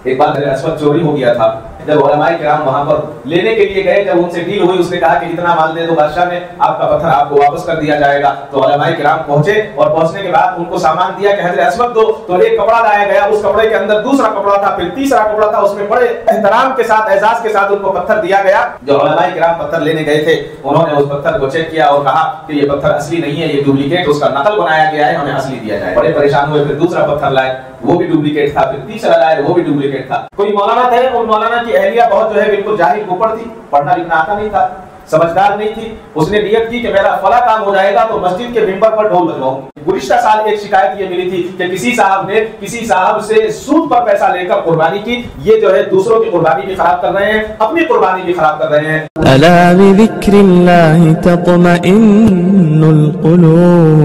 ایک بار اسود چوری ہو گیا تھا، جب علماء کرام وہاں پر لینے کے لیے گئے، جب ان سے ڈیل ہوئی، اس نے کہا کہ اتنا مال دے دو بادشاہ نے، آپ کا پتھر آپ کو واپس کر دیا جائے گا۔ تو علماء کرام پہنچے اور پہنچنے کے بعد ان کو سامان دیا کہ حضرت اسود دو، تو ایک کپڑا لایا گیا، اس کپڑے کے اندر دوسرا کپڑا تھا، پھر تیسرا کپڑا تھا، اس میں بڑے احترام کے ساتھ اعزاز کے ساتھ ان کو پتھر دیا گیا۔ جو علماء کرام پتھر لینے گئے تھے انہوں نے اس پتھر کو چیک کیا اور کہا کہ یہ پتھر اصلی نہیں ہے، یہ ڈپلیکیٹ، اس کا نقل بنایا گیا ہے، ہمیں اصلی دیا جائے۔ بڑے پریشان ہوئے، پھر دوسرا پتھر لائے، وہ بھی ڈپلیکیٹ تھا، پھر تیسرا لائے، وہ بھی ڈپلیکیٹ تھا۔ کوئی مولانا تھے، ان مولانا کی اہلیہ بہت جو ہے بالکل جاہل گپڑ تھی، پڑھنا لکھنا آتا نہیں تھا، سمجھدار نہیں تھی۔ اس نے نیت کی کہ میرا فلاں کام ہو جائے گا تو مسجد کے منبر پر ڈھول بجواؤں گی۔ گزشتہ سال ایک شکایت یہ ملی تھی کہ کسی صاحب نے کسی صاحب سے سود پر پیسہ لے کر قربانی کی، یہ جو ہے دوسروں کی قربانی بھی خراب کر رہے ہیں، اپنی قربانی بھی خراب کر رہے ہیں۔ الا بذکر اللہ تطمئن القلوب۔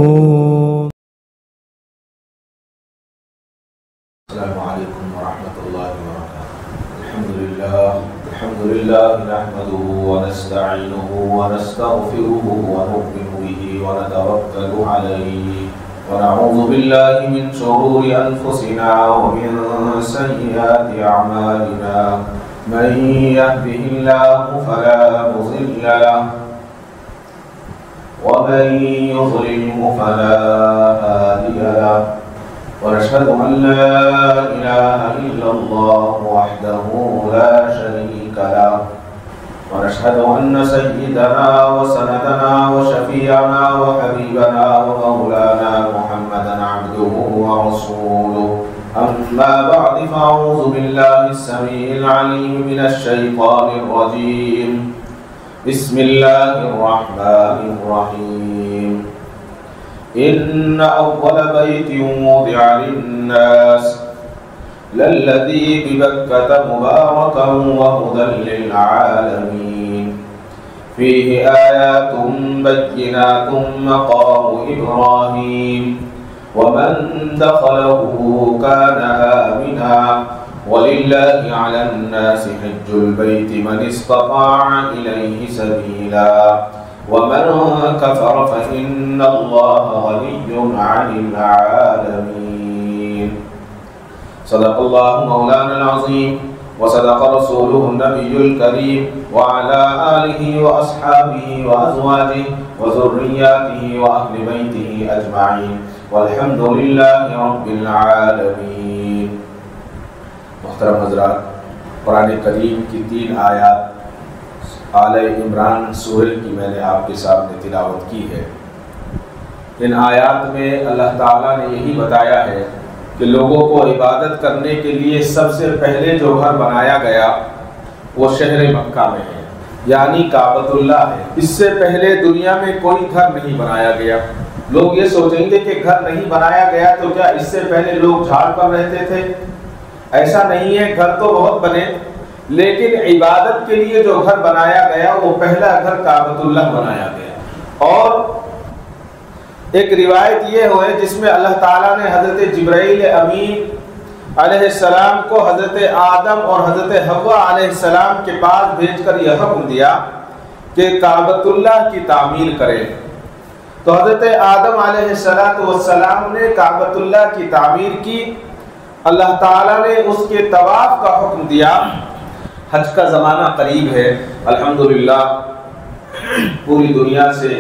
السلام علیکم ورحمۃ اللہ وبرکاتہ۔ الحمد للہ نحمده ونستعینه ونستغفره ونؤمن به ونتوکل علیہ ونعوذ باللہ من شرور انفسنا ومن سیئات اعمالنا، من يهده الله فلا مضل له ومن يضلله فلا هادي له، ونشهد أن لا إله إلا الله وحده لا شريك له، ونشهد أن سيدنا وسندنا وشفيعنا وحبيبنا ومولانا محمدا عبده ورسوله، أما بعد فأعوذ بالله السميع العليم من الشيطان الرجيم، بسم الله الرحمن الرحيم، إن أول بيت وضع للناس للذي ببكة مباركا وهدى للعالمين، فيه آيات بينات مقام إبراهيم، ومن دخله كان آمنا، ولله على الناس حج البيت من استطاع إليه سبيلا، ومن كفر فإن الله غني عن العالمين۔ صدق الله مولانا العظيم وصدق رسوله النبي الكريم، وعلى آله وأصحابه وأزواجه وذرياته وأهل بيته أجمعين، والحمد لله رب العالمين۔ محترم حضرات، قرآن کریم کی 3 آیات آل عمران سورہ کی میں نے آپ کے سامنے تلاوت کی ہے۔ ان آیات میں اللہ تعالیٰ نے یہی بتایا ہے کہ لوگوں کو عبادت کرنے کے لیے سب سے پہلے جو گھر بنایا گیا وہ شہر مکہ میں ہے، یعنی کعبۃ اللہ ہے۔ اس سے پہلے دنیا میں کوئی گھر نہیں بنایا گیا۔ لوگ یہ سوچیں گے کہ گھر نہیں بنایا گیا تو کیا اس سے پہلے لوگ جھاڑ پر رہتے تھے؟ ایسا نہیں ہے، گھر تو بہت بنے، لیکن عبادت کے لیے جو گھر بنایا گیا وہ پہلا گھر کعبۃ اللہ بنایا گیا۔ اور ایک روایت یہ ہوئے جس میں اللہ تعالیٰ نے حضرت جبرائیل امین علیہ السلام کو حضرت آدم اور حضرت حوا علیہ السلام کے پاس بھیج کر یہ حکم دیا کہ کعبۃ اللہ کی تعمیر کریں۔ تو حضرت آدم علیہ السلام نے کعبۃ اللہ کی تعمیر کی، اللہ تعالیٰ نے اس کے طواف کا حکم دیا۔ حج کا زمانہ قریب ہے، الحمدللہ پوری دنیا سے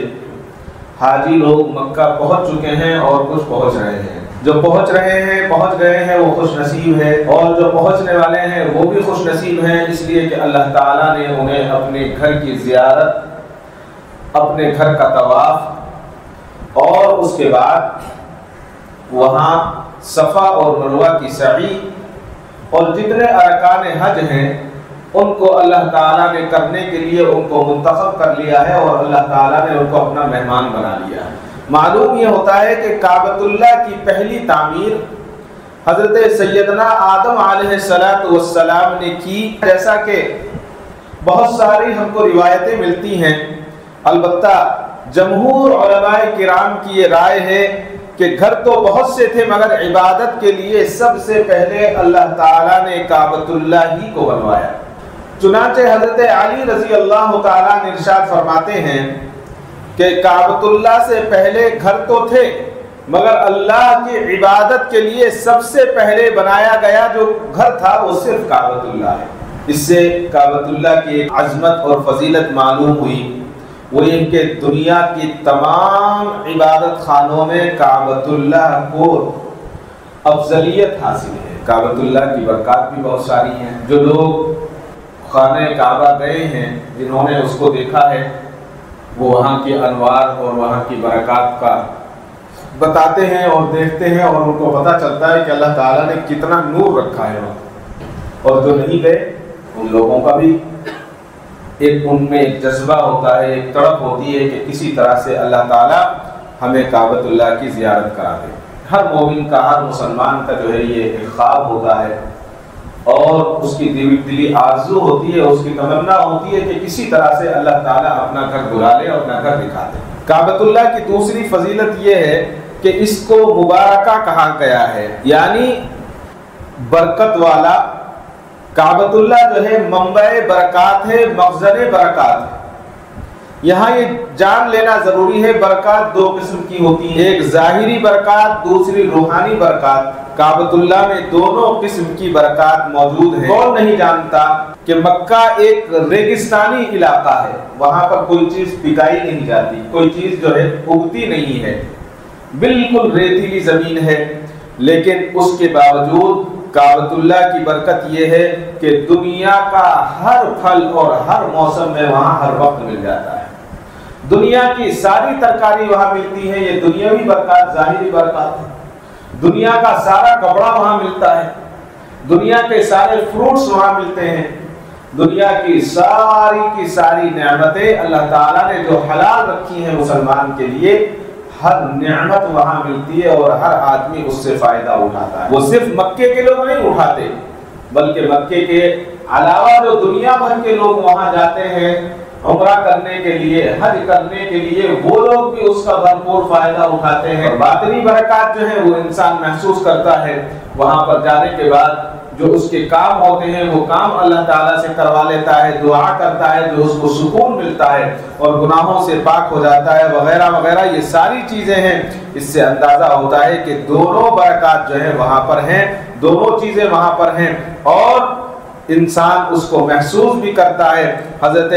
حاجی لوگ مکہ پہنچ چکے ہیں اور کچھ پہنچ رہے ہیں۔ جو پہنچ رہے ہیں، پہنچ گئے ہیں، وہ خوش نصیب ہیں، اور جو پہنچنے والے ہیں وہ بھی خوش نصیب ہیں، اس لیے کہ اللہ تعالیٰ نے انہیں اپنے گھر کی زیارت، اپنے گھر کا طواف، اور اس کے بعد وہاں صفا اور مروہ کی سعی اور جتنے ارکان حج ہیں ان کو اللہ تعالیٰ نے کرنے کے لیے ان کو منتخب کر لیا ہے، اور اللہ تعالیٰ نے ان کو اپنا مہمان بنا لیا ہے۔ معلوم یہ ہوتا ہے کہ کعبۃ اللہ کی پہلی تعمیر حضرت سیدنا آدم علیہ السلام نے کی، جیسا کہ بہت ساری ہم کو روایتیں ملتی ہیں۔ البتہ جمہور علماء کرام کی یہ رائے ہے کہ گھر تو بہت سے تھے مگر عبادت کے لیے سب سے پہلے اللہ تعالیٰ نے کعبۃ اللہ ہی کو بنوایا۔ چنانچہ حضرت علی رضی اللہ تعالیٰ نے ارشاد فرماتے ہیں کہ کعبۃ اللہ سے پہلے گھر تو تھے مگر اللہ کی عبادت کے لیے سب سے پہلے بنایا گیا جو گھر تھا وہ صرف کعبۃ اللہ ہے۔ اس سے کعبۃ اللہ کی ایک عظمت اور فضیلت معلوم ہوئی، وہ یہ کہ دنیا کی تمام عبادت خانوں میں کعبۃ اللہ کو افضلیت حاصل ہے۔ کعبۃ اللہ کی برکات بھی بہت ساری ہیں۔ جو لوگ خانہ کعبہ گئے ہیں، جنہوں نے اس کو دیکھا ہے، وہ وہاں کی انوار اور وہاں کی برکات کا بتاتے ہیں اور دیکھتے ہیں، اور ان کو پتہ چلتا ہے کہ اللہ تعالیٰ نے کتنا نور رکھا ہے وہاں۔ اور جو نہیں گئے ان لوگوں کا بھی ان میں ایک جذبہ ہوتا ہے، ایک تڑپ ہوتی ہے کہ کسی طرح سے اللہ تعالیٰ ہمیں کعبۃ اللہ کی زیارت کرا دے۔ ہر مومن کا، ہر مسلمان کا جو ہے یہ ایک خواب ہوتا ہے، اور اس کی دلی آرزو ہوتی ہے، اس کی تمنا ہوتی ہے کہ کسی طرح سے اللہ تعالیٰ اپنا گھر بلا لے اور اپنا گھر دکھا دے۔ کعبۃ اللہ کی دوسری فضیلت یہ ہے کہ اس کو مبارکہ کہا گیا ہے، یعنی برکت والا۔ کعبۃ اللہ جو ہے منبع برکات ہے، مخزن برکات ہے۔ یہاں یہ جان لینا ضروری ہے، برکات دو قسم کی ہوتی ہیں، ایک ظاہری برکات، دوسری روحانی برکات۔ کعبۃ اللہ میں دونوں قسم کی برکات موجود ہیں۔ کون نہیں جانتا کہ مکہ ایک ریگستانی علاقہ ہے، وہاں پر کوئی چیز پکائی نہیں جاتی، کوئی چیز جو ہے اگتی نہیں ہے، بالکل ریتیلی زمین ہے، لیکن اس کے باوجود کعبۃ اللہ کی برکت یہ ہے کہ دنیا کا ہر پھل اور ہر موسم میں وہاں ہر وقت مل جاتا ہے۔ دنیا کی ساری ترکاری وہاں ملتی ہے، یہ دنیاوی برکات، ظاہری برکات ہے۔ دنیا کا سارا کپڑا وہاں ملتا ہے، دنیا کے سارے فروٹس وہاں ملتے ہیں، دنیا کی ساری نعمتیں اللہ تعالیٰ نے جو حلال رکھی ہیں مسلمان کے لیے، ہر نعمت وہاں ملتی ہے اور ہر آدمی اس سے فائدہ اٹھاتا ہے۔ وہ صرف مکے کے لوگ نہیں اٹھاتے، بلکہ مکے کے علاوہ جو دنیا بھر کے لوگ وہاں جاتے ہیں عمرہ کرنے کے لیے، حج کرنے کے لیے، وہ لوگ بھی اس کا بھرپور فائدہ اٹھاتے ہیں۔ باطنی برکات جو ہے وہ انسان محسوس کرتا ہے، وہاں پر جانے کے بعد جو اس کے کام ہوتے ہیں وہ کام اللہ تعالیٰ سے کروا لیتا ہے، دعا کرتا ہے، جو اس کو سکون ملتا ہے اور گناہوں سے پاک ہو جاتا ہے، وغیرہ وغیرہ۔ یہ ساری چیزیں ہیں، اس سے اندازہ ہوتا ہے کہ دونوں برکات جو ہے وہاں پر ہیں، دونوں چیزیں وہاں پر ہیں، اور انسان اس کو محسوس بھی کرتا ہے۔ حضرت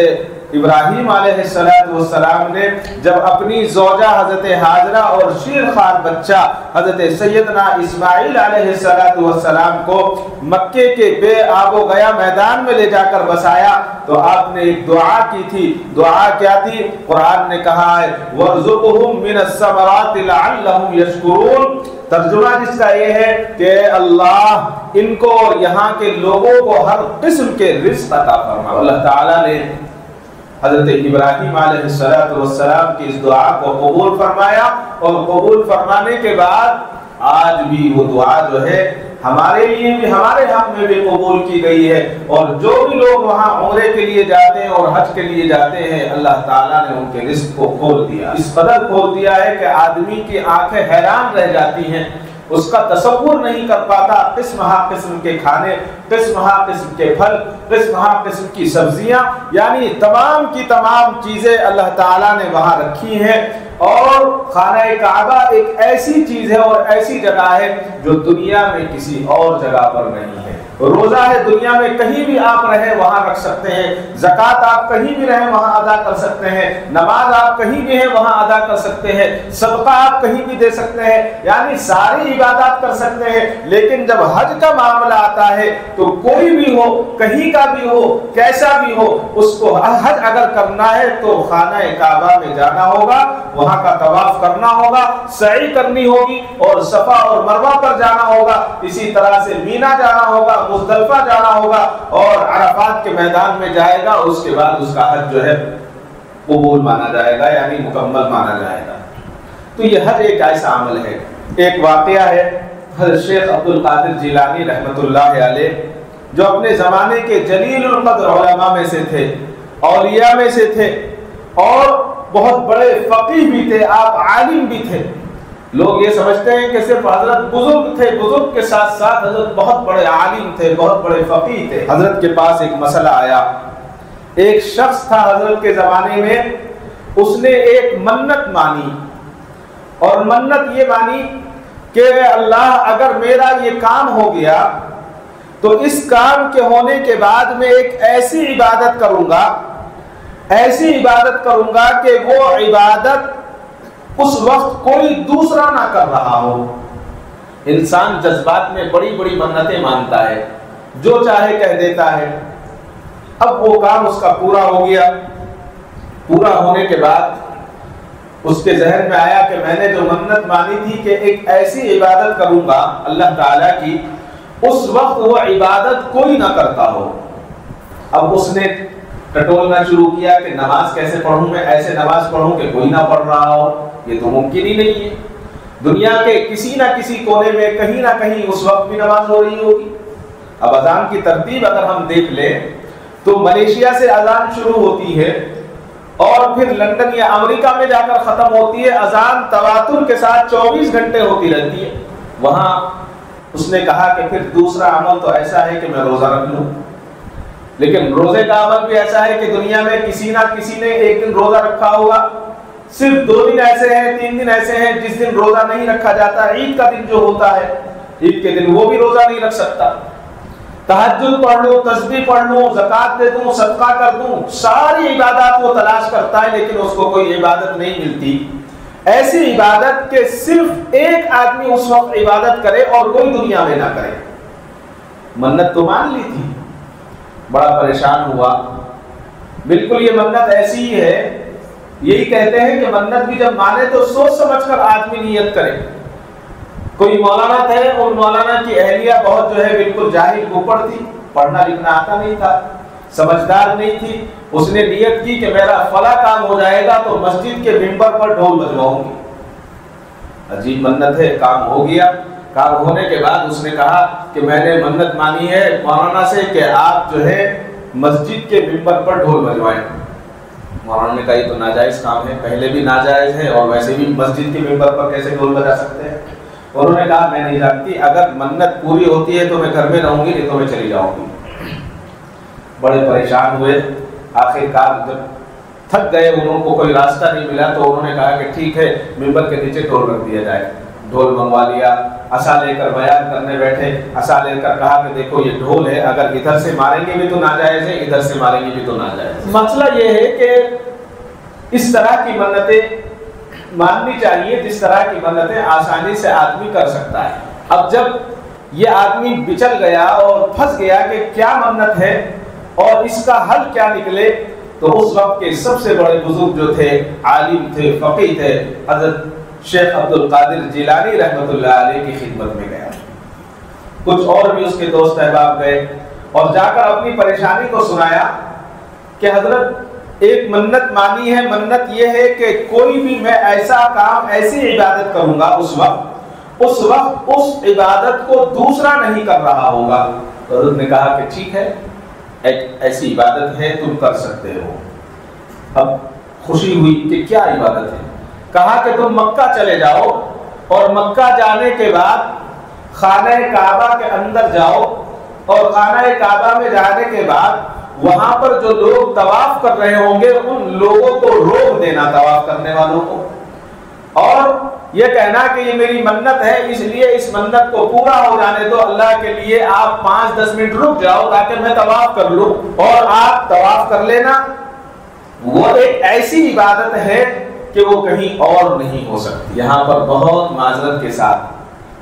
ابراہیم علیہ السلام نے جب اپنی زوجہ حضرت حاجرہ اور شیرخوار بچہ حضرت سیدنا اسماعیل علیہ السلام کو مکے کے بے آب و گیا میدان میں لے جا کر بسایا تو آپ نے ایک دعا کی تھی۔ دعا کیا تھی؟ قرآن نے کہا ہے وَارْزُقْهُم مِّنَ الثَّمَرَاتِ لَعَلَّهُمْ يَشْكُرُونَ، ترجمہ جس کا یہ ہے کہ اللہ ان کو اور یہاں کے لوگوں کو ہر قسم کے رزق عطا فرما۔ اللہ تعالیٰ نے حضرت ابراہیم علیہ السلام کی اس دعا کو قبول فرمایا، اور قبول فرمانے کے بعد آج بھی وہ دعا جو ہے ہمارے لیے بھی، ہمارے حق میں بھی قبول کی گئی ہے، اور جو بھی لوگ وہاں عمرے کے لیے جاتے ہیں اور حج کے لیے جاتے ہیں اللہ تعالیٰ نے ان کے رزق کو کھول دیا، اس قدر کھول دیا ہے کہ آدمی کی آنکھیں حیران رہ جاتی ہیں، اس کا تصور نہیں کر پاتا۔ قسم ہا قسم کے کھانے، قسم ہا قسم کے پھل، قسم ہا قسم کی سبزیاں، یعنی تمام کی تمام چیزیں اللہ تعالیٰ نے وہاں رکھی ہیں۔ اور خانہ کعبہ ایک ایسی چیز ہے اور ایسی جگہ ہے جو دنیا میں کسی اور جگہ پر نہیں ہے۔ روزہ ہے دنیا میں کہیں بھی آپ رہیں وہاں رکھ سکتے ہیں، زکوٰۃ آپ کہیں بھی رہیں وہاں ادا کر سکتے ہیں، نماز آپ کہیں بھی ہیں وہاں ادا کر سکتے ہیں، صدقہ آپ کہیں بھی دے سکتے ہیں، یعنی ساری عبادات کر سکتے ہیں۔ لیکن جب حج کا معاملہ آتا ہے تو کوئی بھی ہو، کہیں کا بھی ہو، کیسا بھی ہو، اس کو حج اگر کرنا ہے تو خانہ کعبہ میں جانا ہوگا، وہاں کا طواف کرنا ہوگا، سعی کرنی ہوگی، اور صفا اور مروہ پر جانا ہوگا، اسی طرح سے مینا جانا ہوگا، مزدلفہ جانا ہوگا، اور عرفات کے میدان میں جائے گا، اس کے بعد اس کا حج جو ہے قبول مانا جائے گا، یعنی مکمل مانا جائے گا۔ تو یہ حج ایک ایسا عمل ہے۔ ایک واقعہ ہے، حضرت شیخ عبد القادر جیلانی رحمۃ اللہ علیہ جو اپنے زمانے کے جلیل القدر علماء میں سے تھے، اولیاء میں سے تھے، اور بہت بڑے فقیہ بھی تھے، آپ عالم بھی تھے۔ لوگ یہ سمجھتے ہیں کہ صرف حضرت بزرگ تھے، بزرگ کے ساتھ ساتھ حضرت بہت بڑے عالم تھے، بہت بڑے فقیہ تھے۔ حضرت کے پاس ایک مسئلہ آیا، ایک شخص تھا حضرت کے زمانے میں، اس نے ایک منت مانی اور منت یہ مانی کہ اللہ اگر میرا یہ کام ہو گیا تو اس کام کے ہونے کے بعد میں ایک ایسی عبادت کروں گا کہ وہ عبادت اس وقت کوئی دوسرا نہ کر رہا ہو۔ انسان جذبات میں بڑی بڑی منتیں مانتا ہے، جو چاہے کہہ دیتا ہے۔ اب وہ کام اس کا پورا ہو گیا، پورا ہونے کے بعد اس کے ذہن میں آیا کہ میں نے جو منت مانی تھی کہ ایک ایسی عبادت کروں گا اللہ تعالیٰ کی، اس وقت وہ عبادت کوئی نہ کرتا ہو۔ اب اس نے ٹٹولنا شروع کیا کہ نماز کیسے پڑھوں میں، ایسے نماز پڑھوں کہ کوئی نہ پڑھ رہا ہو، یہ تو ممکن ہی نہیں ہے۔ دنیا کے کسی نہ کسی کونے میں کہیں نہ کہیں اس وقت بھی نماز ہو رہی ہوگی۔ اب اذان کی ترتیب اگر ہم دیکھ لیں تو ملیشیا سے اذان شروع ہوتی ہے اور پھر لندن یا امریکہ میں جا کر ختم ہوتی ہے۔ اذان تواتر کے ساتھ 24 گھنٹے ہوتی رہتی ہے۔ وہاں اس نے کہا کہ پھر دوسرا عمل تو ایسا ہے کہ میں روزہ رکھ لوں، لیکن روزے کا عمل بھی ایسا ہے کہ دنیا میں کسی نہ کسی نے ایک دن روزہ رکھا ہوگا۔ صرف 2 دن ایسے ہیں، 3 دن ایسے ہیں جس دن روزہ نہیں رکھا جاتا۔ عید کا دن جو ہوتا ہے، عید کے دن وہ بھی روزہ نہیں رکھ سکتا۔ تہجد پڑھ لوں، تسبیح پڑھ لوں، زکوٰۃ دے دوں، صدقہ کر دوں، ساری عبادات وہ تلاش کرتا ہے لیکن اس کو کوئی عبادت نہیں ملتی۔ ایسی عبادت کہ صرف ایک آدمی اس وقت عبادت کرے اور کوئی دنیا میں نہ کرے۔ منت تو مان لی تھی، بڑا پریشان ہوا۔ بالکل یہ منت ایسی ہی ہے، یہی کہتے ہیں کہ منت بھی جب مانے تو سوچ سمجھ کر آدمی نیت کرے۔ کوئی مولانا تھے، ان مولانا کی اہلیہ بہت جو ہے بالکل جاہل اوپر تھی، پڑھنا لکھنا آتا نہیں تھا، سمجھدار نہیں تھی۔ اس نے نیت کی کہ میرا فلاں کام ہو جائے گا تو مسجد کے ممبر پر ڈھول بجواؤں گی۔ عجیب منت ہے، کام ہو گیا۔ کام ہونے کے بعد اس نے کہا کہ میں نے منت مانی ہے مولانا سے کہ آپ جو ہے مسجد کے ممبر پر ڈھول بجوائیں۔ مولانا نے کہا یہ تو ناجائز کام ہے، پہلے بھی ناجائز ہے اور ویسے بھی مسجد کے ممبر پر کیسے ڈھول بجا سکتے ہیں؟ انہوں نے کہا میں نہیں جانتی، اگر منت پوری ہوتی ہے تو میں گھر میں رہوں گی، نہیں تو میں چلی جاؤں گی۔ بڑے پریشان ہوئے، آخر کار جب تھک گئے، انہوں کو کوئی راستہ نہیں ملا تو انہوں نے کہا کہ ٹھیک ہے ممبر کے نیچے ڈھول رکھ دیا جائے۔ ڈھول منگوا لیا، عصا لے کر بیان کرنے بیٹھے، عصا لے کر کہا کہ دیکھو یہ ڈھول ہے، اگر ادھر سے ماریں گے بھی تو ناجائز ہے، ادھر سے ماریں گے بھی تو ناجائز ہے۔ مسئلہ یہ ہے کہ اس طرح کی منتیں ماننی چاہیے جس طرح کی منتیں آسانی سے آدمی کر سکتا ہے۔ اب جب یہ آدمی بچل گیا اور پھنس گیا کہ کیا منت ہے اور اس کا حل کیا نکلے، تو اس وقت کے سب سے بڑے بزرگ جو تھے، عالم تھے، فقیہ تھے، حضرت شیخ عبد القادر جیلانی رحمۃ اللہ علیہ کی خدمت میں گیا۔ کچھ اور بھی اس کے دوست احباب گئے اور جا کر اپنی پریشانی کو سنایا کہ حضرت ایک منت مانی ہے، منت یہ ہے کہ کوئی بھی میں ایسا کام، ایسی عبادت کروں گا اس وقت اس عبادت کو دوسرا نہیں کر رہا ہوگا۔ حضرت نے کہا کہ ٹھیک ہے، ایک ایسی عبادت ہے تم کر سکتے ہو۔ اب خوشی ہوئی کہ کیا عبادت ہے؟ کہا کہ تم مکہ چلے جاؤ اور مکہ جانے کے بعد خانہ کعبہ کے اندر جاؤ اور خانہ کعبہ میں جانے کے بعد وہاں پر جو لوگ طواف کر رہے ہوں گے ان لوگوں کو روک دینا، طواف کرنے والوں کو، اور یہ کہنا کہ یہ میری منت ہے، اس لیے اس منت کو پورا ہو جانے دو، اللہ کے لیے آپ 5-10 منٹ رک جاؤ تاکہ میں طواف کر لوں، اور آپ طواف کر لینا۔ وہ ایک ایسی عبادت ہے کہ وہ کہیں اور نہیں ہو سکتی۔ یہاں پر بہت معذرت کے ساتھ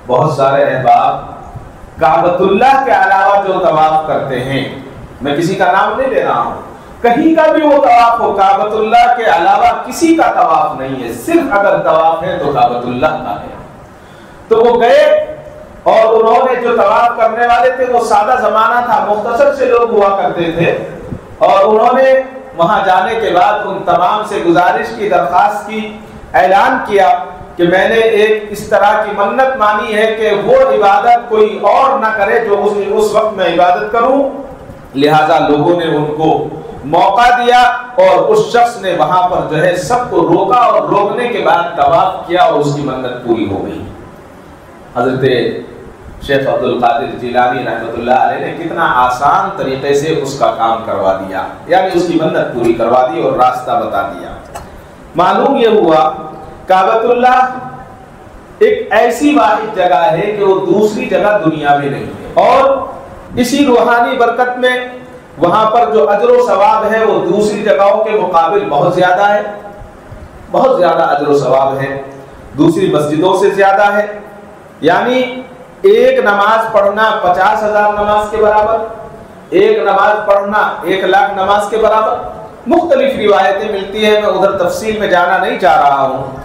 بہت سارے احباب کعبۃ اللہ کے علاوہ جو طواف کرتے ہیں، میں کسی کا نام نہیں لے رہا ہوں، کہیں کا بھی وہ طواف ہو، کعبۃ اللہ کے علاوہ کسی کا طواف نہیں ہے، صرف اگر طواف ہے تو کعبۃ اللہ کا ہے۔ تو وہ گئے اور انہوں نے جو طواف کرنے والے تھے وہ سادہ زمانہ تھا، مختصر سے لوگ ہوا کرتے تھے، اور انہوں نے وہاں جانے کے بعد ان تمام سے گزارش کی، درخواست کی، اعلان کیا کہ میں نے ایک اس طرح کی منت مانی ہے کہ وہ عبادت کوئی اور نہ کرے جو اس وقت میں عبادت کروں۔ لہذا لوگوں نے ان کو موقع دیا اور اس شخص نے وہاں پر جو ہے سب کو روکا، اور روکنے کے بعد طواف کیا اور اس کی منت پوری ہو گئی۔ حضرت شیخ عبد القادر جیلانی رحمۃ اللہ علیہ نے کتنا آسان طریقے سے اس کا کام کروا دیا، یعنی اس کی منت پوری کروا دی اور راستہ بتا دیا۔ معلوم یہ ہوا کعبۃ اللہ ایک ایسی واحد جگہ ہے کہ وہ دوسری جگہ دنیا میں نہیں ہے، اور اسی روحانی برکت میں وہاں پر جو اجر و ثواب ہے وہ دوسری جگہوں کے مقابل بہت زیادہ ہے، بہت زیادہ اجر و ثواب ہے، دوسری مسجدوں سے زیادہ ہے۔ یعنی ایک نماز پڑھنا 50,000 نماز کے برابر، ایک نماز پڑھنا 1,00,000 نماز کے برابر۔ مختلف روایتیں ملتی ہیں، میں ادھر تفصیل میں جانا نہیں چاہ رہا ہوں۔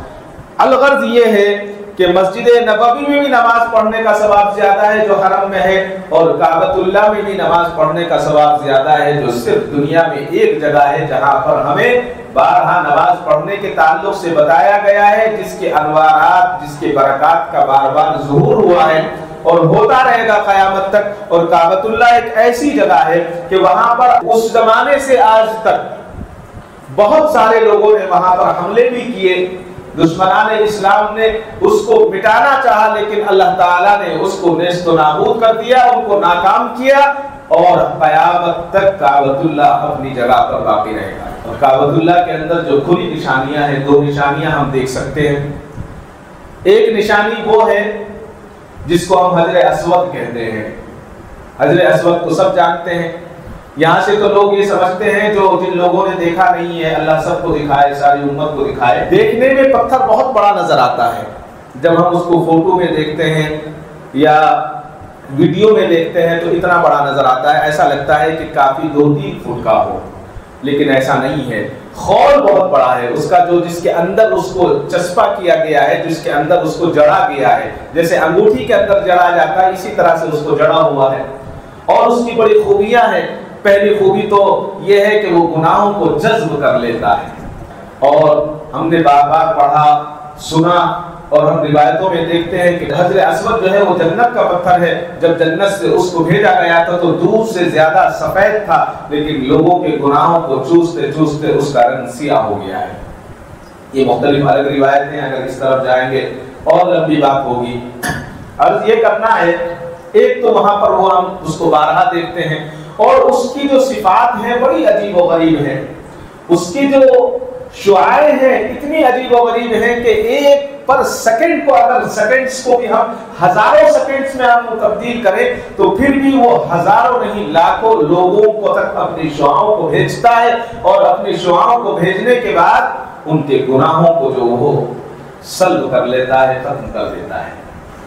الغرض یہ ہے کہ مسجد نبوی میں بھی نماز پڑھنے کا ثواب زیادہ ہے جو حرم میں ہے، اور کعبۃ اللہ میں بھی نماز پڑھنے کا ثواب زیادہ ہے جو صرف دنیا میں ایک جگہ ہے جہاں پر ہمیں بارہا نماز پڑھنے کے تعلق سے بتایا گیا ہے، جس کے انوارات، جس کے برکات کا بار بار ظہور ہوا ہے اور ہوتا رہے گا قیامت تک۔ اور کعبۃ اللہ ایک ایسی جگہ ہے کہ وہاں پر اس زمانے سے آج تک بہت سارے لوگوں نے وہاں پر حملے بھی کیے، دشمنان اسلام نے اس کو مٹانا چاہا، لیکن اللہ تعالیٰ نے اس کو نیست و نابود کر دیا، ان کو ناکام کیا، اور قیامت تک کعبۃ اللہ اپنی جگہ پر باقی رہے گا۔ اور کعبۃ اللہ کے اندر جو کھلی نشانیاں ہیں، 2 نشانیاں ہم دیکھ سکتے ہیں۔ ایک نشانی وہ ہے جس کو ہم حجر اسود کہتے ہیں۔ حجر اسود کو سب جانتے ہیں، یہاں سے تو لوگ یہ سمجھتے ہیں جو جن لوگوں نے دیکھا نہیں ہے، اللہ سب کو دکھائے، ساری امت کو دکھائے۔ دیکھنے میں پتھر بہت بڑا نظر آتا ہے، جب ہم اس کو فوٹو میں دیکھتے ہیں یا ویڈیو میں دیکھتے ہیں تو اتنا بڑا نظر آتا ہے، ایسا لگتا ہے کہ کافی 2-3 فٹ کا ہو، لیکن ایسا نہیں ہے۔ خول بہت بڑا ہے اس کا، جو جس کے اندر اس کو چسپا کیا گیا ہے، جس کے اندر اس کو جڑا گیا ہے، جیسے انگوٹھی کے اندر جڑا جاتا ہے اسی طرح سے اس کو جڑا ہوا ہے۔ اور اس کی بڑی خوبیاں ہیں۔ پہلی خوبی تو یہ ہے کہ وہ گناہوں کو جذب کر لیتا ہے، اور ہم نے بار بار پڑھا، سنا، اور ہم روایتوں میں دیکھتے ہیں کہ حجر اسود جو ہے وہ جنت کا پتھر ہے۔ جب جنت سے اس کو بھیجا گیا تھا تو دور سے زیادہ سفید تھا، لیکن لوگوں کے گناہوں کو چوستے چوستے اس کا رنگ سیاہ ہو گیا ہے۔ یہ مختلف الگ روایتیں، اگر اس طرف جائیں گے اور لمبی بات ہوگی۔ عرض یہ کرنا ہے، ایک تو وہاں پر وہ ہم اس کو بارہا دیکھتے ہیں، اور اس کی جو صفات ہیں بڑی عجیب و غریب ہیں، اس کی جو شعائیں ہیں اتنی عجیب و غریب ہیں کہ ایک پر سیکنڈ کو، اگر سیکنڈز کو بھی ہم ہزاروں سیکنڈز میں ہم تبدیل کریں تو پھر بھی وہ ہزاروں نہیں لاکھوں لوگوں کو تک اپنی شعاؤں کو بھیجتا ہے، اور اپنی شعاؤں کو بھیجنے کے بعد ان کے گناہوں کو جو وہ سلب کر لیتا ہے، ختم کر دیتا ہے۔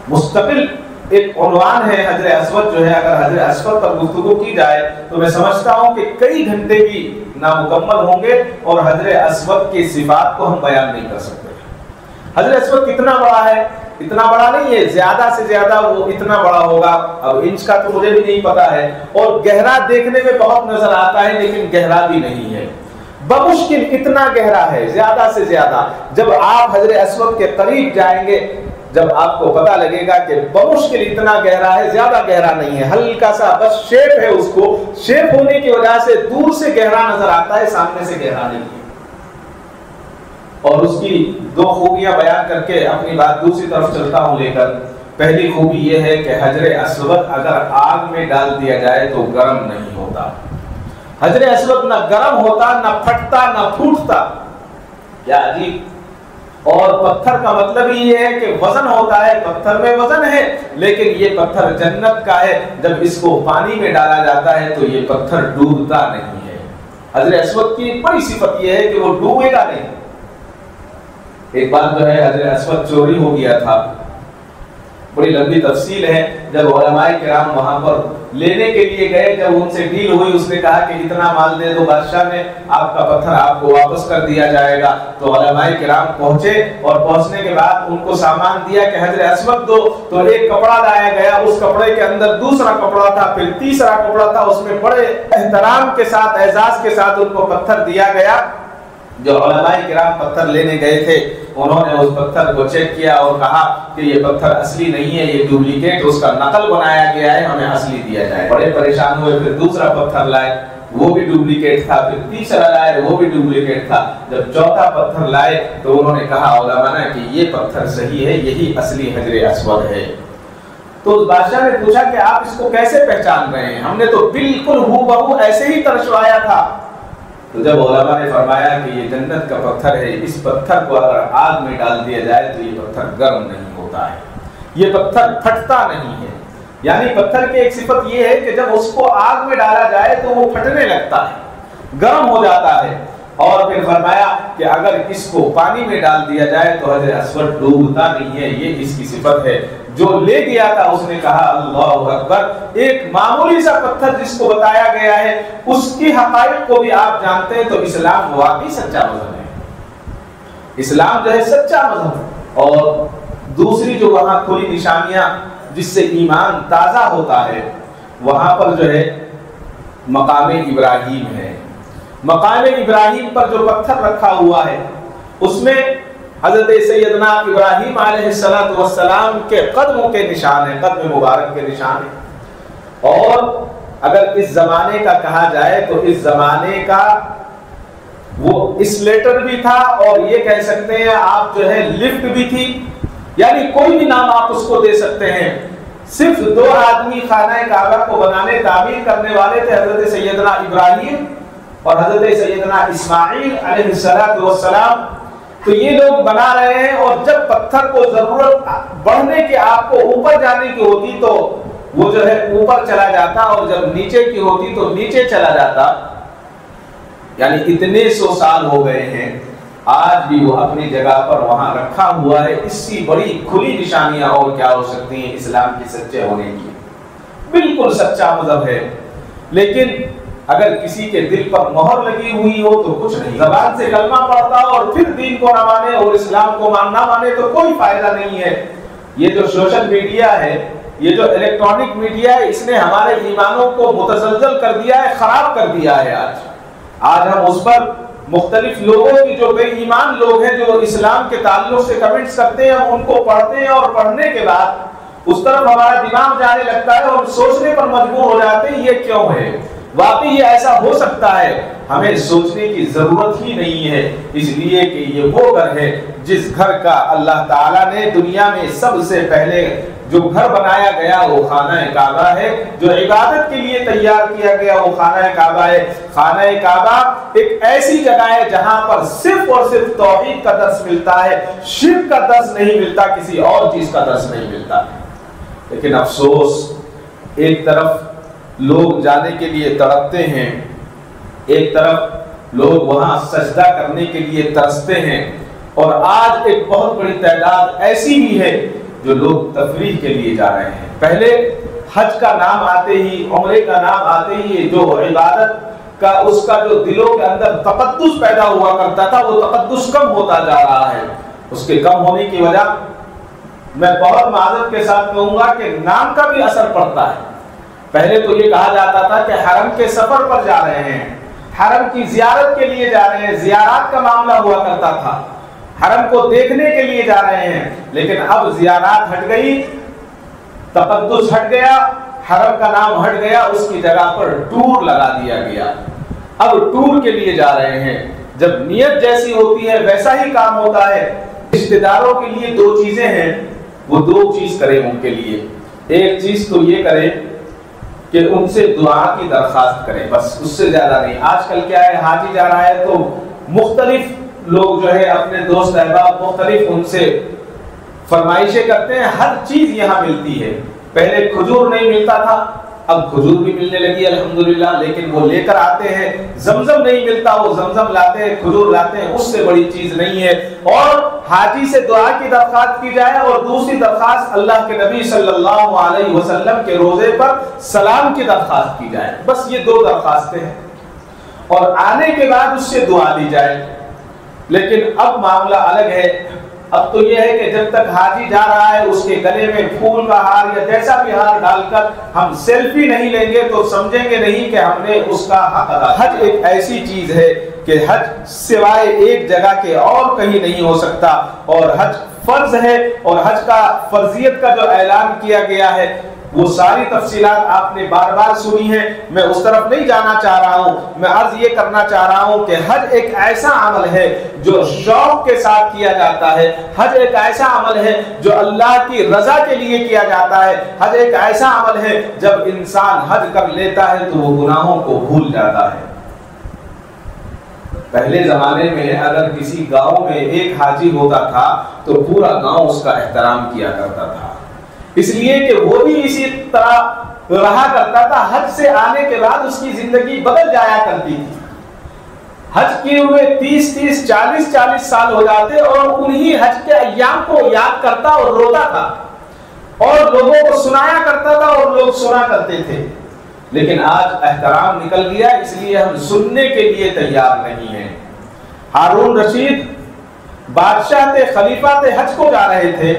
مستقل ایک عنوان ہے حجر اسود جو ہے، اگر حجر اسود پر گفتگو کی جائے تو میں سمجھتا ہوں کہ کئی گھنٹے بھی نامکمل ہوں گے، اور حجر اسود کی صفات کو ہم بیان نہیں کر سکتے۔ حجر اسود کتنا بڑا ہے؟ اتنا بڑا نہیں ہے، زیادہ سے زیادہ وہ اتنا بڑا ہوگا، اب انچ کا تو مجھے بھی نہیں پتا ہے، اور گہرا دیکھنے میں بہت نظر آتا ہے لیکن گہرا بھی نہیں ہے، بمشکل اتنا گہرا ہے زیادہ سے زیادہ۔ جب آپ حجر اسود کے قریب جائیں گے، جب آپ کو پتہ لگے گا کہ بمشکل اتنا گہرا ہے، زیادہ گہرا نہیں ہے، ہلکا سا بس شیپ ہے، اس کو شیپ ہونے کی وجہ سے دور سے گہرا نظر آتا ہے، سامنے سے گہرا نہیں ہے۔ اور اس کی 2 خوبیاں بیان کر کے اپنی بات دوسری طرف چلتا ہوں لے کر۔ پہلی خوبی یہ ہے کہ حجر اسود اگر آگ میں ڈال دیا جائے تو گرم نہیں ہوتا۔ حجر اسود نہ گرم ہوتا، نہ پھٹتا، نہ پھوٹتا، کیا عجیب۔ اور پتھر کا مطلب ہی یہ ہے کہ وزن ہوتا ہے، پتھر میں وزن ہے، لیکن یہ پتھر جنت کا ہے، جب اس کو پانی میں ڈالا جاتا ہے تو یہ پتھر ڈوبتا نہیں ہے۔ حجر اسود کی بڑی صفت یہ ہے کہ وہ ڈوبے گا نہیں۔ ایک بار جو ہے حجر اسود چوری ہو گیا تھا، بڑی لمبی تفصیل ہے۔ جب علماء کرام وہاں پر لینے کے لیے گئے، جب ان سے ڈیل ہوئی، اس نے کہا کہ اتنا مال دے دو بادشاہ نے، آپ کا پتھر آپ کو واپس کر دیا جائے گا۔ تو علماء کرام پہنچے، اور پہنچنے کے بعد ان کو سامان دیا کہ حجر اسود دو، تو ایک کپڑا لایا گیا، اس کپڑے کے اندر دوسرا کپڑا تھا، پھر تیسرا کپڑا تھا، اس میں بڑے احترام کے ساتھ، اعزاز کے ساتھ ان کو پتھر دیا گیا۔ جو علماء کرام پتھر لینے گئے تھے انہوں نے اس پتھر کو چیک کیا اور کہا کہ یہ پتھر اصلی نہیں ہے، یہ ڈپلیکیٹ، اس کا نقل بنایا گیا ہے، ہمیں اصلی دیا جائے۔ بڑے پریشان ہوئے، پھر دوسرا پتھر لائے، وہ بھی ڈپلیکیٹ تھا، پھر تیسرا لائے، وہ بھی ڈپلیکیٹ تھا۔ جب چوتھا پتھر لائے تو انہوں نے کہا علماء نے کہ یہ پتھر صحیح ہے، یہی اصلی حجر اسود ہے۔ تو بادشاہ نے پوچھا کہ آپ اس کو کیسے پہچان رہے ہیں؟ ہم نے تو بالکل ہو بہو ایسے ہی ترشوایا تھا۔ تو جب علماء نے فرمایا کہ یہ جنت کا پتھر ہے، اس پتھر کو اگر آگ میں ڈال دیا جائے تو یہ پتھر گرم نہیں ہوگا۔ ہوتا ہے، یہ پتھر پھٹتا نہیں ہے۔ یعنی پتھر کی ایک صفت یہ ہے کہ جب اس کو آگ میں ڈالا جائے تو وہ پھٹنے لگتا ہے، گرم ہو جاتا ہے۔ اور پھر فرمایا کہ اگر اس کو پانی میں ڈال دیا جائے تو حجر اسود ڈوبتا نہیں ہے، یہ اس کی صفت ہے۔ جو لے گیا تھا اس نے کہا اللہ اکبر، ایک معمولی سا پتھر جس کو بتایا گیا ہے اس کی حقائق کو بھی آپ جانتے ہیں، تو اسلام واقعی سچا مذہب ہے، اسلام جو ہے سچا مذہب ہے۔ اور دوسری جو وہاں کھلی نشانیاں جس سے ایمان تازہ ہوتا ہے، وہاں پر جو ہے مقام ابراہیم ہے۔ مقام ابراہیم پر جو پتھر رکھا ہوا ہے اس میں حضرت سیدنا ابراہیم علیہ السلام کے قدموں کے نشان ہیں، قدم مبارک کے نشان ہیں۔ اور اگر اس زمانے کا کہا جائے تو اس زمانے کا وہ اسلیٹر بھی تھا، اور یہ کہہ سکتے ہیں آپ جو ہے لفٹ بھی تھی، یعنی کوئی بھی نام آپ اس کو دے سکتے ہیں۔ صرف 2 آدمی خانہ کعبہ کو بنانے تعمیر کرنے والے تھے، حضرت سیدنا ابراہیم اور حضرت سیدنا اسماعیل علیہ السلام۔ تو یہ لوگ بنا رہے ہیں، اور جب پتھر کو ضرورت بڑھنے کے آپ کو اوپر جانے کی ہوتی تو وہ جو ہے اوپر چلا جاتا، اور جب نیچے کی ہوتی تو نیچے چلا جاتا۔ یعنی اتنے 100 سال ہو گئے ہیں، آج بھی وہ اپنی جگہ پر وہاں رکھا ہوا ہے۔ اس سے بڑی کھلی نشانیاں اور کیا ہو سکتی ہیں اسلام کے سچے ہونے کی؟ بالکل سچا مذہب ہے۔ لیکن اگر کسی کے دل پر مہر لگی ہوئی ہو تو کچھ نہیں، زبان سے کلمہ پڑھتا اور پھر دین کو نہ مانے اور اسلام کو نہ مانے تو کوئی فائدہ نہیں ہے۔ یہ جو سوشل میڈیا ہے، یہ جو الیکٹرانک میڈیا ہے، اس نے ہمارے ایمانوں کو متزلزل کر دیا ہے، خراب کر دیا ہے۔ آج ہم اس پر مختلف لوگوں کی جو بے ایمان لوگ ہیں جو اسلام کے تعلق سے کمنٹس کرتے ہیں، ہم ان کو پڑھتے ہیں، اور پڑھنے کے بعد اس طرف ہمارا دماغ جانے لگتا ہے اور سوچنے پر مجبور ہو جاتے ہیں یہ کیوں ہے؟ واقعی یہ ایسا ہو سکتا ہے، ہمیں سوچنے کی ضرورت ہی نہیں ہے، اس لیے کہ یہ وہ گھر ہے جس گھر کا اللہ تعالیٰ نے دنیا میں سب سے پہلے جو گھر بنایا گیا وہ خانہ کعبہ ہے، جو عبادت کے لیے تیار کیا گیا وہ خانہ کعبہ ہے۔ خانہ کعبہ ایک ایسی جگہ ہے جہاں پر صرف اور صرف توحید کا درس ملتا ہے، شرک کا درس نہیں ملتا، کسی اور چیز کا درس نہیں ملتا۔ لیکن افسوس، ایک طرف لوگ جانے کے لیے تڑپتے ہیں، ایک طرف لوگ وہاں سجدہ کرنے کے لیے ترستے ہیں، اور آج ایک بہت بڑی تعداد ایسی بھی ہے جو لوگ تفریح کے لیے جا رہے ہیں۔ پہلے حج کا نام آتے ہی، عمرے کا نام آتے ہی جو عبادت کا اس کا جو دلوں کے اندر تقدس پیدا ہوا کرتا تھا وہ تقدس کم ہوتا جا رہا ہے۔ اس کے کم ہونے کی وجہ میں بہت معذرت کے ساتھ کہوں گا کہ نام کا بھی اثر پڑتا ہے۔ پہلے تو یہ کہا جاتا تھا کہ حرم کے سفر پر جا رہے ہیں، حرم کی زیارت کے لیے جا رہے ہیں، زیارات کا معاملہ ہوا کرتا تھا، حرم کو دیکھنے کے لیے جا رہے ہیں۔ لیکن اب زیارات ہٹ گئی، تقدس ہٹ گیا، حرم کا نام ہٹ گیا، اس کی جگہ پر ٹور لگا دیا گیا۔ اب ٹور کے لیے جا رہے ہیں۔ جب نیت جیسی ہوتی ہے ویسا ہی کام ہوتا ہے۔ رشتہ داروں کے لیے 2 چیزیں ہیں، وہ 2 چیز کریں ان کے لیے۔ ایک چیز تو یہ کریں کہ ان سے دعا کی درخواست کریں، بس اس سے زیادہ نہیں۔ آج کل کیا ہے، حاجی جا رہا ہے تو مختلف لوگ جو ہے اپنے دوست احباب مختلف ان سے فرمائشیں کرتے ہیں، ہر چیز یہاں ملتی ہے۔ پہلے کھجور نہیں ملتا تھا، اب کھجور بھی ملنے لگی الحمدللہ، لیکن وہ لے کر آتے ہیں۔ زمزم نہیں ملتا، وہ زمزم لاتے ہیں، کھجور لاتے ہیں، اس سے بڑی چیز نہیں ہے۔ اور حاجی سے دعا کی درخواست کی جائے، اور دوسری درخواست اللہ کے نبی صلی اللہ علیہ وسلم کے روزے پر سلام کی درخواست کی جائے، بس یہ 2 درخواستیں ہیں، اور آنے کے بعد اس سے دعا لی جائے۔ لیکن اب معاملہ الگ ہے، اب تو یہ ہے کہ جب تک حاجی جا رہا ہے اس کے گلے میں پھول کا ہار یا جیسا بھی ہار ڈال کر ہم سیلفی نہیں لیں گے تو سمجھیں گے نہیں کہ ہم نے اس کا حق ادا۔ حج ایک ایسی چیز ہے کہ حج سوائے ایک جگہ کے اور کہیں نہیں ہو سکتا، اور حج فرض ہے، اور حج کا فرضیت کا جو اعلان کیا گیا ہے وہ ساری تفصیلات آپ نے بار بار سنی ہیں، میں اس طرف نہیں جانا چاہ رہا ہوں۔ میں عرض یہ کرنا چاہ رہا ہوں کہ حج ایک ایسا عمل ہے جو شوق کے ساتھ کیا جاتا ہے، حج ایک ایسا عمل ہے جو اللہ کی رضا کے لیے کیا جاتا ہے، حج ایک ایسا عمل ہے جب انسان حج کر لیتا ہے تو وہ گناہوں کو بھول جاتا ہے۔ پہلے زمانے میں اگر کسی گاؤں میں ایک حاجی ہوتا تھا تو پورا گاؤں اس کا احترام کیا کرتا تھا، اس لیے کہ وہ بھی اسی طرح رہا کرتا تھا۔ حج سے آنے کے بعد اس کی زندگی بدل جایا کرتی تھی، حج کیے ہوئے 30 40 سال ہو جاتے اور انہی حج کے ایام کو یاد کرتا اور روتا تھا اور لوگوں کو سنایا کرتا تھا اور لوگ سنا کرتے تھے۔ لیکن آج احترام نکل گیا، اس لیے ہم سننے کے لیے تیار نہیں ہیں۔ ہارون رشید بادشاہ تھے، خلیفہ تھے، حج کو جا رہے تھے،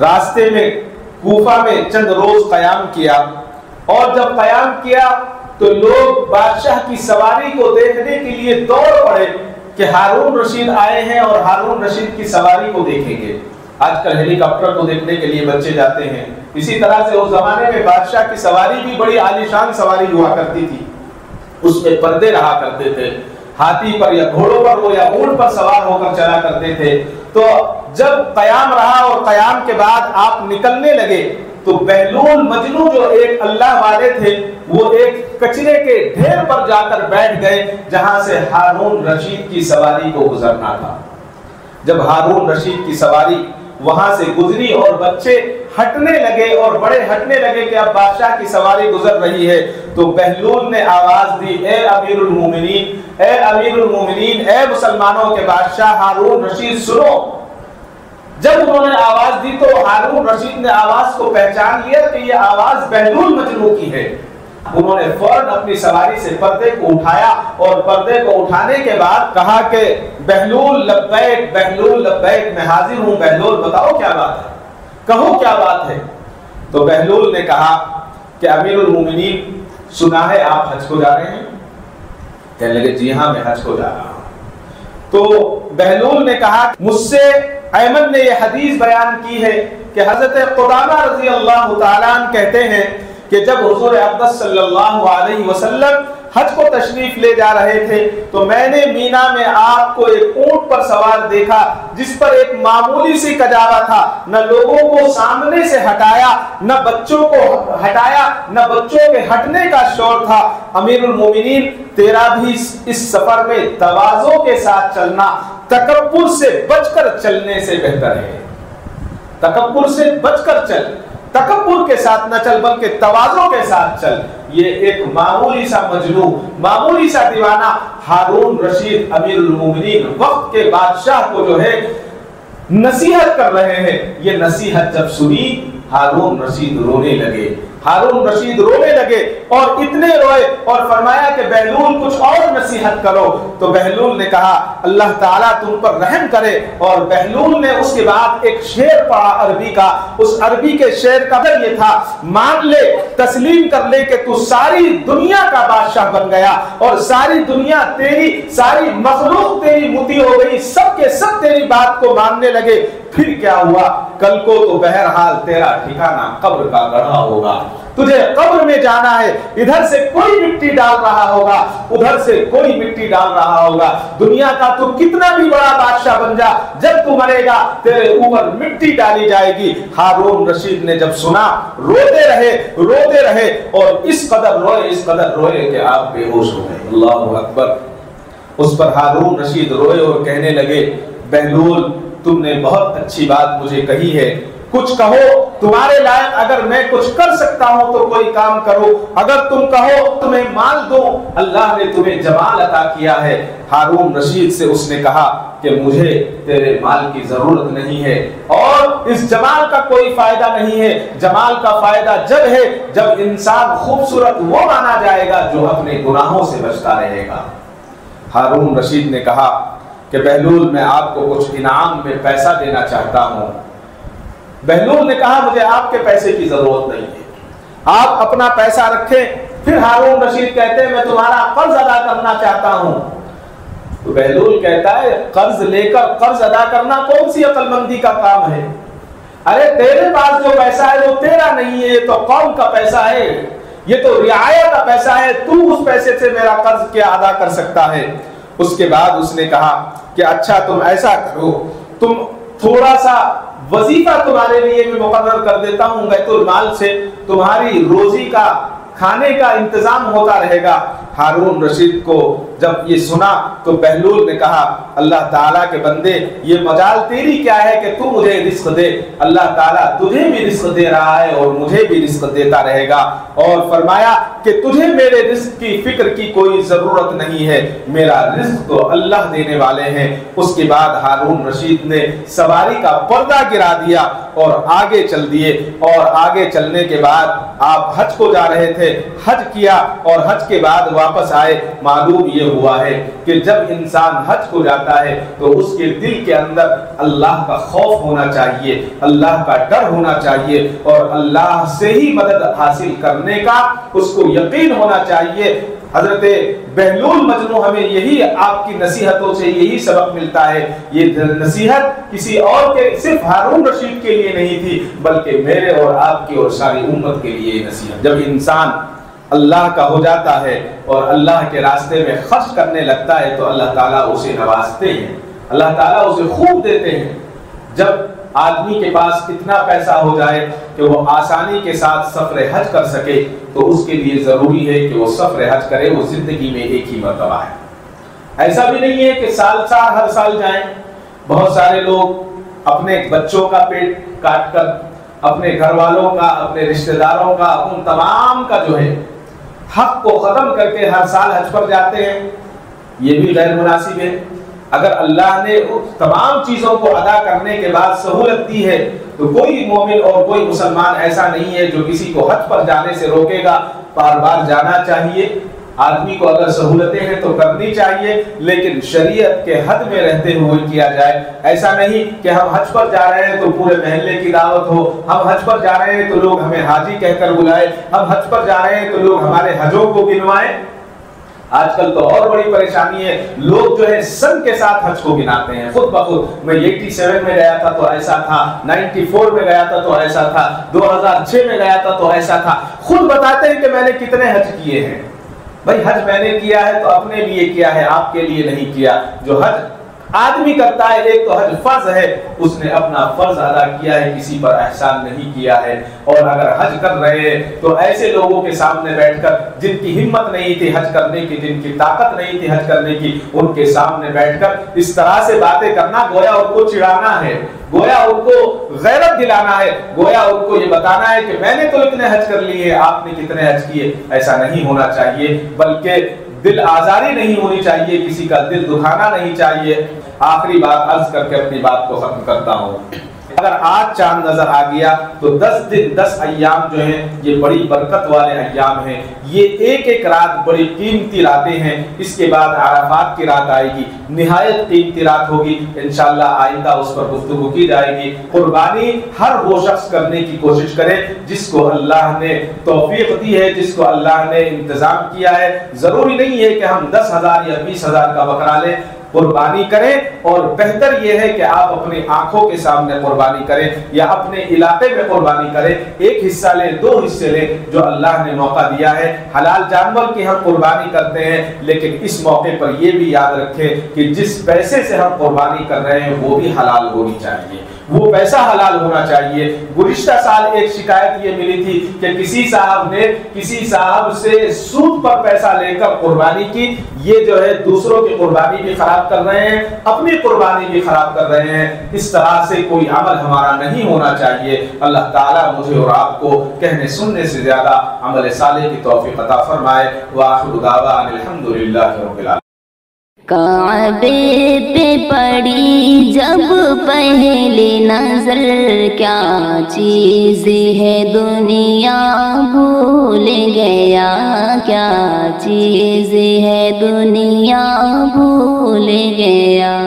راستے میں کوفہ میں چند روز قیام کیا، اور جب قیام کیا تو لوگ بادشاہ کی سواری کو دیکھنے کے لیے دوڑ پڑے کہ ہارون رشید آئے ہیں اور ہارون رشید کی سواری کو دیکھیں گے۔ آج کل ہیلی کاپٹر کو دیکھنے کے لیے بچے جاتے ہیں، اسی طرح سے اس زمانے میں بادشاہ کی سواری بھی بڑی عالیشان سواری ہوا کرتی تھی، اس میں پردے رہا کرتے تھے، ہاتھی پر یا گھوڑوں پر ہو یا اونٹ پر سوار ہو کر چلا کرتے تھے۔ تو جب قیام رہا اور قیام کے بعد آپ نکلنے لگے تو بہلول مجنو جو ایک اللہ والے تھے وہ ایک کچرے کے ڈھیر پر جا کر بیٹھ گئے جہاں سے ہارون رشید کی سواری کو گزرنا تھا۔ جب ہارون رشید کی سواری وہاں سے گزری اور بچے ہٹنے لگے اور بڑے ہٹنے لگے کہ اب بادشاہ کی سواری گزر رہی ہے تو بہلول نے آواز دی، اے امیر المومنین، اے امیر المومنین، اے مسلمانوں کے بادشاہ ہارون رشید سنو۔ جب انہوں نے آواز دی تو ہارون رشید نے آواز کو پہچان لیا کہ یہ آواز بہلول مجنو کی ہے۔ انہوں نے فوراً اپنی سواری سے پردے کو اٹھایا اور پردے کو اٹھانے کے بعد کہا کہ بہلول لبیک، بہلول لبیک، میں حاضر ہوں بہلول، بتاؤ کیا بات ہے، کہو کیا بات ہے۔ تو بہلول نے کہا کہ امیر المومنین سنا ہے آپ حج کو جا رہے ہیں؟ کہنے لگے جی ہاں میں حج کو جا رہا ہوں۔ تو بہلول نے کہا مجھ سے ایمن نے یہ حدیث بیان کی ہے کہ حضرت قدامہ رضی اللہ تعالیٰ عنہ کہتے ہیں کہ جب حضور اقدس صلی اللہ علیہ وسلم حج کو تشریف لے جا رہے تھے تو میں نے مینا میں آپ کو ایک اونٹ پر سوار دیکھا جس پر ایک معمولی سی کجاوا تھا، نہ لوگوں کو سامنے سے ہٹایا، نہ بچوں کو ہٹایا، نہ بچوں کے ہٹنے کا شور تھا۔ امیر المومنین تیرا بھی اس سفر میں تواضع کے ساتھ چلنا تکبر سے بچ کر چلنے سے بہتر ہے۔ تکبر سے بچ کر چل، تکبر کے ساتھ نہ چل بلکہ تواضع کے ساتھ چل۔ یہ ایک معمولی سا مجنو، معمولی سا دیوانہ ہارون رشید امیر المومنین وقت کے بادشاہ کو جو ہے نصیحت کر رہے ہیں۔ یہ نصیحت جب سنی ہارون رشید رونے لگے، ہارون رشید رونے لگے اور اتنے روئے اور فرمایا کہ بہلول کچھ اور نصیحت کرو۔ تو بہلول نے کہا اللہ تعالیٰ تم پر رحم کرے، اور بہلول نے اس کے بعد ایک شعر پڑھا عربی کا۔ اس عربی کے شعر کا مطلب یہ تھا، مان لے، تسلیم کر لے کہ تو ساری دنیا کا بادشاہ بن گیا اور ساری دنیا تیری، ساری مخلوق تیری مطیع ہو گئی، سب کے سب تیری بات کو ماننے لگے۔ پھر کیا ہوا؟ کل کو تو بہرحال تیرا ٹھکانہ قبر کا گڑھا ہوگا، تجھے قبر میں جانا ہے، ادھر سے کوئی مٹی ڈال رہا ہوگا، ادھر سے کوئی مٹی ڈال رہا ہوگا۔ دنیا کا تو کتنا بھی بڑا بادشاہ بن جا، جب تو مرے گا تیرے اوپر مٹی ڈالی جائے گی۔ ہارون رشید نے جب سنا روتے رہے اور اس قدر روئے کہ آپ بے ہوش ہو گئے۔ اللہ اکبر۔ اس پر ہارون رشید روئے اور کہنے لگے بہلول تم نے بہت اچھی بات مجھے کہی ہے، کچھ کہو، تمہارے لائق اگر میں کچھ کر سکتا ہوں تو کوئی کام کرو، اگر تم کہو تمہیں مال دو، اللہ نے تمہیں جمال عطا کیا ہے۔ ہارون رشید سے اس نے کہا کہ مجھے تیرے مال کی ضرورت نہیں ہے اور اس جمال کا کوئی فائدہ نہیں ہے۔ جمال کا فائدہ جب ہے جب انسان خوبصورت وہ مانا جائے گا جو اپنے گناہوں سے بچتا رہے گا۔ ہارون رشید نے کہا کہ بہلول میں آپ کو کچھ انعام میں پیسہ دینا چاہتا ہوں۔ بہلول نے کہا مجھے آپ کے پیسے کی ضرورت نہیں ہے، آپ اپنا پیسہ رکھیں۔ پھر ہارون رشید کہتے ہیں میں تمہارا قرض ادا کرنا چاہتا ہوں۔ تو بہلول کہتا ہے قرض لے کر قرض ادا کرنا کون سی عقل مندی کا کام ہے؟ ارے تیرے پاس جو پیسہ ہے وہ تیرا نہیں ہے، یہ تو قوم کا پیسہ ہے، یہ تو رعایا کا پیسہ ہے، تو اس پیسے سے میرا قرض کیا ادا کر سکتا ہے؟ اس کے بعد اس نے کہا کہ اچھا تم ایسا کرو، تم تھوڑا سا وظیفہ تمہارے لیے میں مقرر کر دیتا ہوں بیت المال سے، تمہاری روزی کا کھانے کا انتظام ہوتا رہے گا۔ ہارون رشید کو جب یہ سنا تو بہلول نے کہا اللہ تعالیٰ کے بندے یہ مجال تیری کیا ہے کہ تو مجھے رزق دے، اللہ تعالیٰ تجھے بھی رزق دے رہا ہے اور مجھے بھی رزق دیتا رہے گا، اور فرمایا کہ تجھے میرے رزق کی فکر کی کوئی ضرورت نہیں ہے، میرا رزق تو اللہ دینے والے ہیں۔ اس کے بعد ہارون رشید نے سواری کا پردہ گرا دیا اور آگے چل دیے، اور آگے چلنے کے بعد آپ حج کو جا رہے تھے، حج کیا اور حج کے بعد واپس آئے۔ معلوم یہ ہوا ہے کہ جب انسان حج کو جاتا ہے تو اس کے دل کے اندر اللہ کا خوف ہونا چاہیے، اللہ کا ڈر ہونا چاہیے، اور اللہ سے ہی مدد حاصل کرنے کا اس کو یقین ہونا چاہیے۔ حضرت بہلول مجنوں ہمیں یہی آپ کی نصیحتوں سے یہی سبق ملتا ہے۔ یہ نصیحت کسی اور کے صرف ہارون رشید کے لیے نہیں تھی، بلکہ میرے اور آپ کی اور ساری امت کے لیے نصیحت۔ جب انسان اللہ کا ہو جاتا ہے اور اللہ کے راستے میں خرچ کرنے لگتا ہے تو اللہ تعالیٰ اسے نوازتے ہیں، اللہ تعالیٰ اسے خوب دیتے ہیں۔ جب آدمی کے پاس اتنا پیسہ ہو جائے کہ وہ آسانی کے ساتھ سفر حج کر سکے تو اس کے لیے ضروری ہے کہ وہ سفر حج کرے، وہ زندگی میں ایک ہی مرتبہ ہے۔ ایسا بھی نہیں ہے کہ ہر سال جائیں۔ بہت سارے لوگ اپنے بچوں کا پیٹ کاٹ کر، اپنے گھر والوں کا، اپنے رشتہ داروں کا، ان تمام کا جو ہے حق کو ختم کر کے ہر سال حج پر جاتے ہیں، یہ بھی غیر مناسب ہے۔ اگر اللہ نے تمام چیزوں کو ادا کرنے کے بعد سہولت دی ہے تو کوئی مومن اور کوئی مسلمان ایسا نہیں ہے جو کسی کو حج پر جانے سے روکے گا۔ بار بار جانا چاہیے، آدمی کو اگر سہولتیں ہیں تو کرنی چاہیے، لیکن شریعت کے حد میں رہتے ہوئے کیا جائے۔ ایسا نہیں کہ ہم حج پر جا رہے ہیں تو پورے محلے کی دعوت ہو، ہم حج پر جا رہے ہیں تو لوگ ہمیں حاجی کہہ کر بلائے، ہم حج پر جا رہے ہیں تو لوگ ہمارے حجوں کو گنوائیں۔ آج کل تو اور بڑی پریشانی ہے، لوگ جو ہے سن کے ساتھ حج کو گناتے ہیں خود بخود۔ میں 87 میں گیا تھا تو ایسا تھا، 94 میں گیا تھا تو ایسا تھا، 2006 میں گیا تھا تو ایسا تھا، خود بتاتے ہیں کہ میں نے کتنے حج کیے ہیں۔ بھائی حج میں نے کیا ہے تو اپنے لیے کیا ہے، آپ کے لیے نہیں کیا۔ جو حج آدمی کرتا ہے، ایک تو حج فرض ہے، اس نے اپنا فرض ادا کیا ہے، کسی پر احسان نہیں کیا ہے۔ اور اگر حج کر رہے ہیں تو ایسے لوگوں کے سامنے بیٹھ کر جن کی ہمت نہیں تھی حج کرنے کی، جن کی طاقت نہیں تھی حج کرنے کی، ان کے سامنے بیٹھ کر اس طرح سے باتیں کرنا گویا ان کو چڑھانا ہے، گویا ان کو غیرت دلانا ہے، گویا ان کو یہ بتانا ہے کہ میں نے تو اتنے حج کر لیے، آپ نے کتنے حج کیے۔ ایسا نہیں ہونا چاہیے، بلکہ دل آزاری نہیں ہونی چاہیے، کسی کا دل دکھانا نہیں چاہیے۔ آخری بات عرض کر کے اپنی بات کو ختم کرتا ہوں۔ اگر آج چاند نظر آ گیا تو 10 دن 10 ایام جو ہیں یہ بڑی برکت والے ایام ہیں، یہ ایک ایک رات بڑی قیمتی راتیں ہیں۔ اس کے بعد عرفات کی رات آئے گی، نہایت قیمتی رات ہوگی، انشاءاللہ آئندہ اس پر گفتگو کی جائے گی۔ قربانی ہر وہ شخص کرنے کی کوشش کرے جس کو اللہ نے توفیق دی ہے، جس کو اللہ نے انتظام کیا ہے۔ ضروری نہیں ہے کہ ہم 10,000 یا 20,000 کا بکرا لیں، قربانی کریں، اور بہتر یہ ہے کہ آپ اپنی آنکھوں کے سامنے قربانی کریں یا اپنے علاقے میں قربانی کریں، ایک حصہ لیں، 2 حصے لیں، جو اللہ نے موقع دیا ہے۔ حلال جانور کی ہم قربانی کرتے ہیں، لیکن اس موقع پر یہ بھی یاد رکھیں کہ جس پیسے سے ہم قربانی کر رہے ہیں وہ بھی حلال ہونی چاہیے، وہ پیسہ حلال ہونا چاہیے۔ گزشتہ سال ایک شکایت یہ ملی تھی کہ کسی صاحب نے کسی صاحب سے سود پر پیسہ لے کر قربانی کی، یہ جو ہے دوسروں کی قربانی بھی خراب کر رہے ہیں، اپنی قربانی بھی خراب کر رہے ہیں۔ اس طرح سے کوئی عمل ہمارا نہیں ہونا چاہیے۔ اللہ تعالیٰ مجھے اور آپ کو کہنے سننے سے زیادہ عمل صالح کی توفیق عطا فرمائے۔ وآخر دعوانا الحمدللہ رب العالمین۔ کعبے پہ پڑی جب پہلی نظر، کیا چیز ہے دنیا بھول گیا، کیا چیز ہے دنیا بھول گیا۔